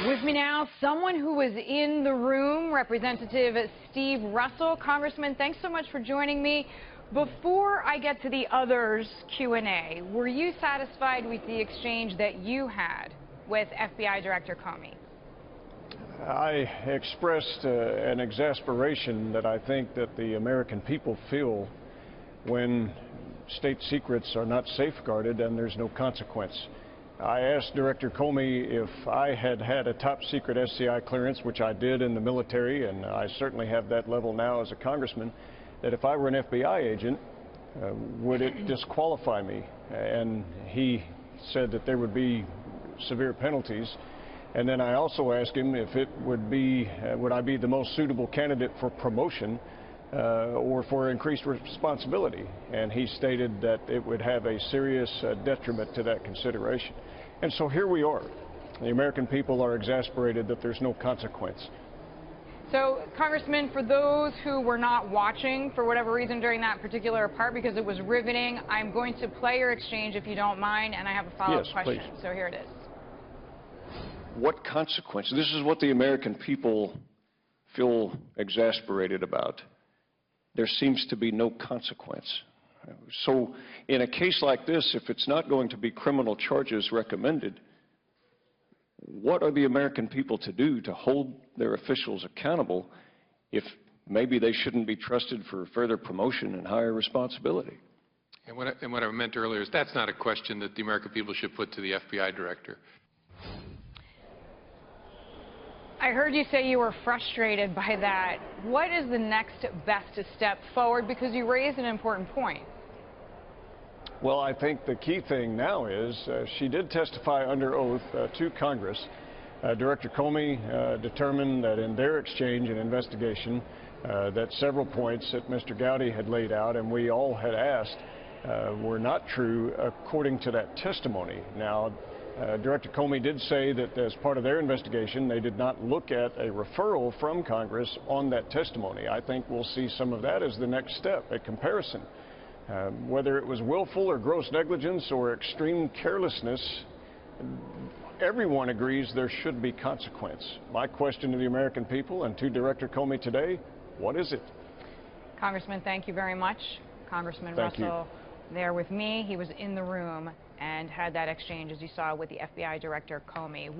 With me now, someone who was in the room, Representative Steve Russell. Congressman, thanks so much for joining me. Before I get to the others' Q&A, were you satisfied with the exchange that you had with FBI Director Comey? I expressed an exasperation that I think that the American people feel when state secrets are not safeguarded and there's no consequence. I asked Director Comey if I had had a top secret SCI clearance, which I did in the military, and I certainly have that level now as a congressman, that if I were an FBI agent, would it disqualify me? And he said that there would be severe penalties. And then I also asked him if it would be, would I be the most suitable candidate for promotion or for increased responsibility? And he stated that it would have a serious detriment to that consideration. And so here we are. The American people are exasperated that there's no consequence. So, Congressman, for those who were not watching for whatever reason during that particular part, because it was riveting, I'm going to play your exchange if you don't mind, and I have a follow-up question. Please. So here it is. What consequence? This is what the American people feel exasperated about. There seems to be no consequence. So in a case like this, if it's not going to be criminal charges recommended, what are the American people to do to hold their officials accountable if maybe they shouldn't be trusted for further promotion and higher responsibility? And what I meant earlier is that's not a question that the American people should put to the FBI director. I heard you say you were frustrated by that. What is the next best step forward? Because you raised an important point. Well, I think the key thing now is she did testify under oath to Congress. Director Comey determined that in their exchange and investigation that several points that Mr. Gowdy had laid out and we all had asked were not true according to that testimony. Now, Director Comey did say that as part of their investigation, they did not look at a referral from Congress on that testimony. I think we'll see some of that as the next step, a comparison. Whether it was willful or gross negligence or extreme carelessness, everyone agrees there should be consequence. My question to the American people and to Director Comey today, what is it? Congressman, thank you very much. Congressman Russell there with me. He was in the room and had that exchange, as you saw, with the FBI Director Comey.